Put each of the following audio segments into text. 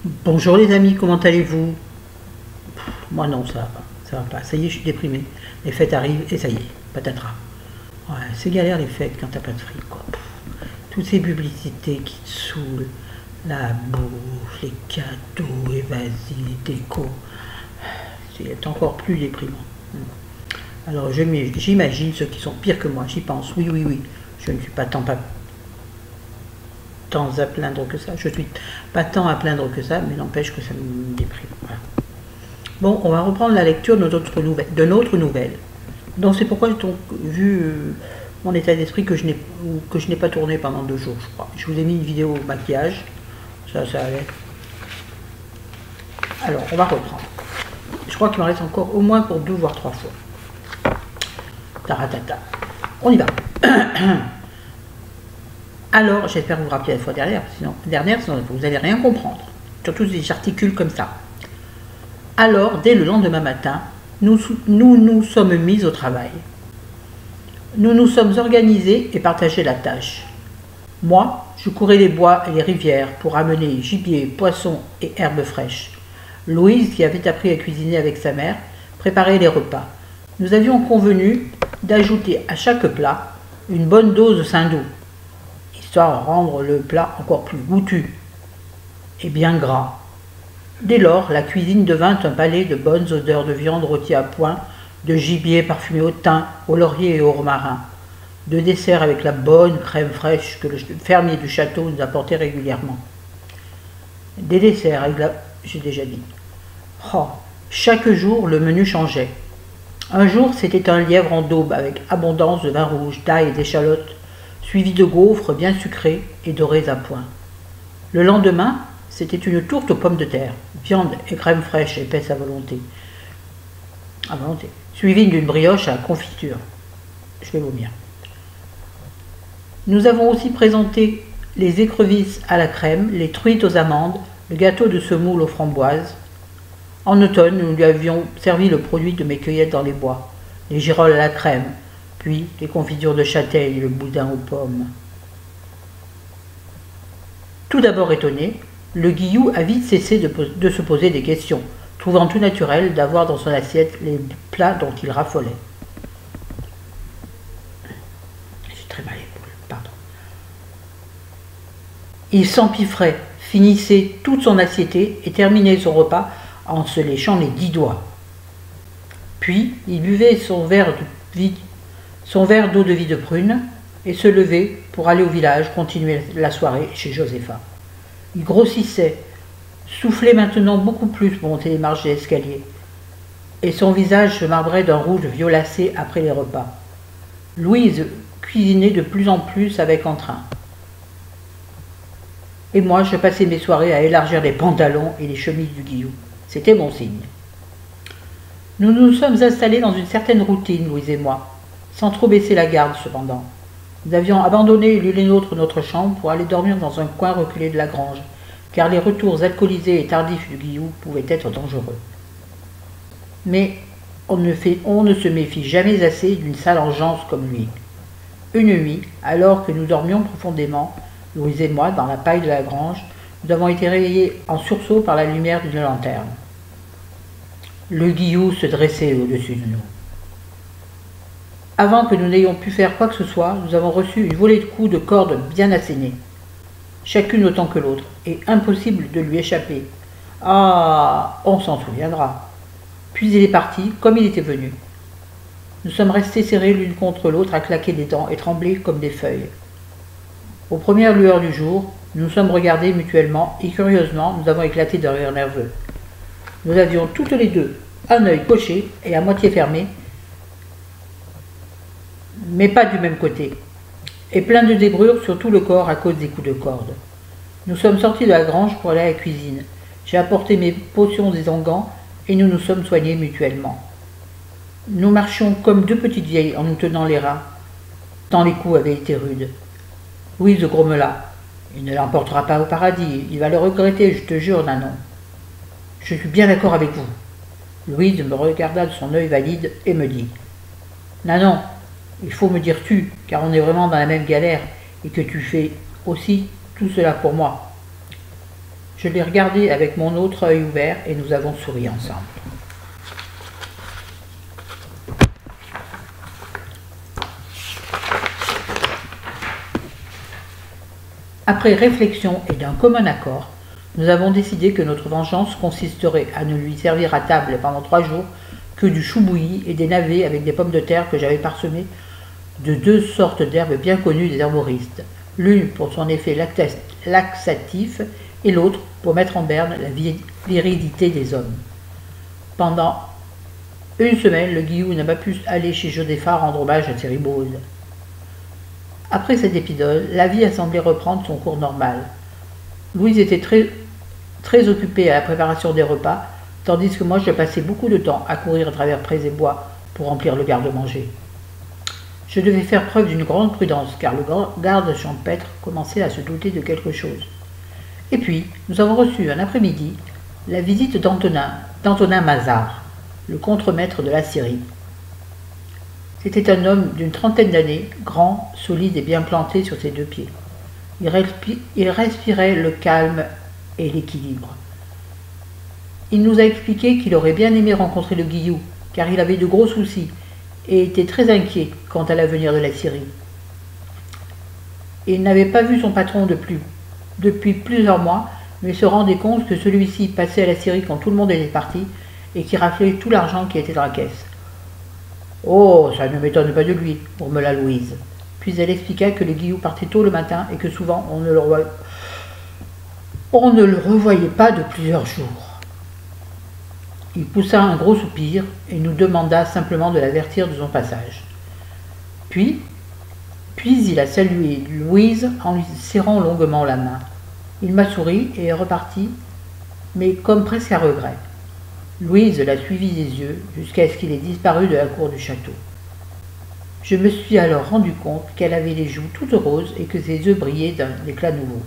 Bonjour les amis, comment allez-vous? Moi non, ça va pas. Ça y est, je suis déprimé. Les fêtes arrivent et ça y est, patatras. Ouais, c'est galère les fêtes quand t'as pas de fric, quoi. Toutes ces publicités qui te saoulent, la bouffe, les cadeaux, et vas-y, les décos. C'est encore plus déprimant. Alors j'imagine ceux qui sont pires que moi, j'y pense. Oui, oui, oui. Je ne suis pas tant à plaindre que ça. Je suis pas tant à plaindre que ça, mais n'empêche que ça me déprime. Voilà. Bon, on va reprendre la lecture de notre nouvelle. Donc c'est pourquoi, donc, vu mon état d'esprit que je n'ai pas tourné pendant 2 jours, je crois. Je vous ai mis une vidéo au maquillage. Ça allait. Alors, on va reprendre. Je crois qu'il m'en reste encore au moins pour 2 voire 3 fois. Taratata. On y va. Alors, j'espère vous rappeler la fois dernière, sinon vous n'allez rien comprendre. Surtout si j'articule comme ça. Alors, dès le lendemain matin, nous sommes mis au travail. Nous nous sommes organisés et partagé la tâche. Moi, je courais les bois et les rivières pour amener gibier, poissons et herbes fraîches. Louise, qui avait appris à cuisiner avec sa mère, préparait les repas. Nous avions convenu d'ajouter à chaque plat une bonne dose de saindoux, histoire de rendre le plat encore plus goûtu et bien gras. Dès lors, la cuisine devint un palais de bonnes odeurs de viande rôtie à point, de gibier parfumé au thym, au laurier et au romarin, de dessert avec la bonne crème fraîche que le fermier du château nous apportait régulièrement. Des desserts avec j'ai déjà dit. Oh, chaque jour, le menu changeait. Un jour, c'était un lièvre en daube avec abondance de vin rouge, d'ail et d'échalotes, suivi de gaufres bien sucrés et dorés à point. Le lendemain, c'était une tourte aux pommes de terre, viande et crème fraîche épaisse à volonté, suivie d'une brioche à la confiture. Je vais vomir. Nous avons aussi présenté les écrevisses à la crème, les truites aux amandes, le gâteau de semoule aux framboises. En automne, nous lui avions servi le produit de mes cueillettes dans les bois, les girolles à la crème, puis les confitures de châtaigne et le boudin aux pommes. Tout d'abord étonné, le Guillou a vite cessé de se poser des questions, trouvant tout naturel d'avoir dans son assiette les plats dont il raffolait. J'ai très mal à l'épaule, pardon. Il s'empiffrait, finissait toute son assiette et terminait son repas en se léchant les 10 doigts. Puis, il buvait son verre d'eau de vie de prune et se levait pour aller au village continuer la soirée chez Josépha. Il grossissait, soufflait maintenant beaucoup plus pour monter les marches des escaliers, et son visage se marbrait d'un rouge violacé après les repas. Louise cuisinait de plus en plus avec entrain. Et moi, je passais mes soirées à élargir les pantalons et les chemises du Guillou. C'était mon signe. Nous nous sommes installés dans une certaine routine, Louise et moi, sans trop baisser la garde cependant. Nous avions abandonné l'une et l'autre notre chambre pour aller dormir dans un coin reculé de la grange, car les retours alcoolisés et tardifs du Guillou pouvaient être dangereux. Mais on ne se méfie jamais assez d'une sale engeance comme lui. Une nuit, alors que nous dormions profondément, Louise et moi, dans la paille de la grange, nous avons été réveillés en sursaut par la lumière d'une lanterne. Le Guillou se dressait au-dessus de nous. Avant que nous n'ayons pu faire quoi que ce soit, nous avons reçu une volée de coups de corde bien assénés, chacune autant que l'autre, et impossible de lui échapper. Ah, on s'en souviendra. Puis il est parti, comme il était venu. Nous sommes restés serrés l'une contre l'autre à claquer des dents et trembler comme des feuilles. Aux premières lueurs du jour, nous nous sommes regardés mutuellement et curieusement, nous avons éclaté d'un rire nerveux. Nous avions toutes les deux un œil poché et à moitié fermé, mais pas du même côté, et plein de débrures sur tout le corps à cause des coups de corde. Nous sommes sortis de la grange pour aller à la cuisine. J'ai apporté mes potions désanguants et nous nous sommes soignés mutuellement. Nous marchions comme 2 petites vieilles en nous tenant les reins, tant les coups avaient été rudes. Louise grommela. « Il ne l'emportera pas au paradis, il va le regretter, je te jure, Nanon. » « Je suis bien d'accord avec vous. » Louise me regarda de son œil valide et me dit « Nanon, il faut me dire tu, car on est vraiment dans la même galère et que tu fais aussi tout cela pour moi. » Je l'ai regardé avec mon autre œil ouvert et nous avons souri ensemble. Après réflexion et d'un commun accord, nous avons décidé que notre vengeance consisterait à ne lui servir à table pendant 3 jours que du chou bouilli et des navets avec des pommes de terre que j'avais parsemées de 2 sortes d'herbes bien connues des herboristes, l'une pour son effet laxatif et l'autre pour mettre en berne la virilité des hommes. Pendant 1 semaine, le Guillou n'a pas pu aller chez Josépha rendre hommage à ses ribaudes. Après cet épisode, la vie a semblé reprendre son cours normal. Louise était très occupée à la préparation des repas, tandis que moi je passais beaucoup de temps à courir à travers prés et bois pour remplir le garde-manger. Je devais faire preuve d'une grande prudence, car le garde champêtre commençait à se douter de quelque chose. Et puis, nous avons reçu un après-midi la visite d'Antonin Mazard, le contremaître de la Syrie. C'était un homme d'une 30aine d'années, grand, solide et bien planté sur ses 2 pieds. Il respirait le calme et l'équilibre. Il nous a expliqué qu'il aurait bien aimé rencontrer le Guillou, car il avait de gros soucis et était très inquiet quant à l'avenir de la Syrie. Il n'avait pas vu son patron depuis plusieurs mois, mais se rendait compte que celui-ci passait à la Syrie quand tout le monde était parti et qui raflait tout l'argent qui était dans la caisse. « Oh, ça ne m'étonne pas de lui, » murmura Louise. Puis elle expliqua que le Guillou partait tôt le matin et que souvent on ne le revoyait pas de plusieurs jours. Il poussa un gros soupir et nous demanda simplement de l'avertir de son passage. Puis il a salué Louise en lui serrant longuement la main. Il m'a souri et est reparti, mais comme presque à regret. Louise l'a suivi des yeux jusqu'à ce qu'il ait disparu de la cour du château. Je me suis alors rendu compte qu'elle avait les joues toutes roses et que ses yeux brillaient d'un éclat nouveau.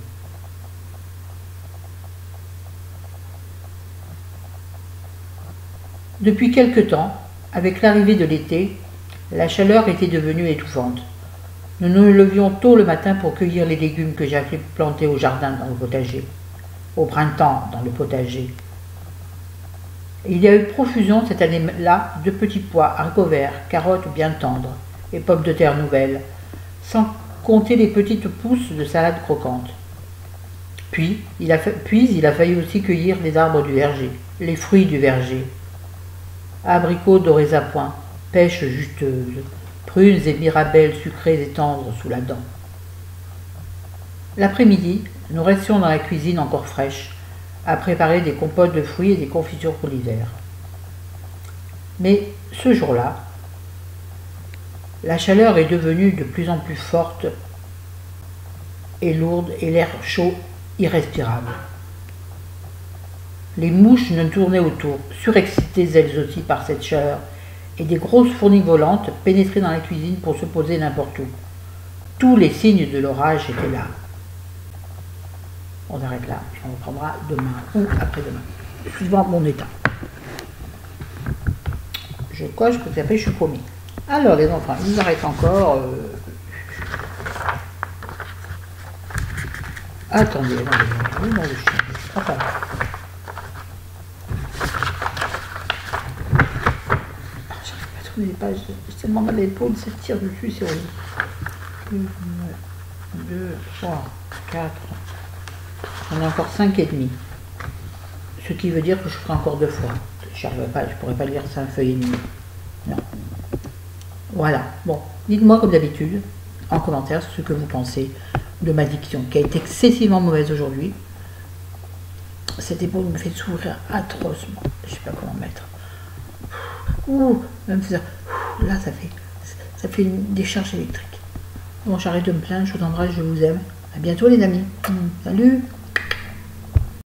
Depuis quelque temps, avec l'arrivée de l'été, la chaleur était devenue étouffante. Nous nous levions tôt le matin pour cueillir les légumes que j'avais plantés au jardin dans le potager, au printemps dans le potager. Il y a eu profusion cette année-là de petits pois, haricots verts, carottes bien tendres et pommes de terre nouvelles, sans compter les petites pousses de salade croquante. Puis il a fallu aussi cueillir les arbres du verger, les fruits du verger. Abricots dorés à point, pêches juteuses, prunes et mirabelles sucrées et tendres sous la dent. L'après-midi, nous restions dans la cuisine encore fraîche, à préparer des compotes de fruits et des confitures pour l'hiver. Mais ce jour-là, la chaleur est devenue de plus en plus forte et lourde et l'air chaud irrespirable. Les mouches ne tournaient autour, surexcitées elles aussi par cette chaleur, et des grosses fourmis volantes pénétraient dans la cuisine pour se poser n'importe où. Tous les signes de l'orage étaient là. On arrête là, on reprendra demain ou après-demain, suivant mon état. Je coche parce qu'après je suis paumée. Alors les enfants, il nous arrête encore. Attendez, où dans le chien? Enfin. J'arrive pas à tourner les pages, j'ai tellement mal à l'épaule, ça tire dessus, c'est horrible. 2, 3, 4. On a encore 5 et demi. Ce qui veut dire que je ferai encore 2 fois. Je ne pourrais pas lire 5 feuilles et demie. Non. Voilà. Bon, dites-moi comme d'habitude, en commentaire, ce que vous pensez de ma diction, qui a été excessivement mauvaise aujourd'hui. Cette épaule me fait sourire atrocement. Je ne sais pas comment mettre. Ouh, même ça. Là, ça fait une décharge électrique. Bon, j'arrête de me plaindre, je vous embrasse, je vous aime. À bientôt les amis. Salut!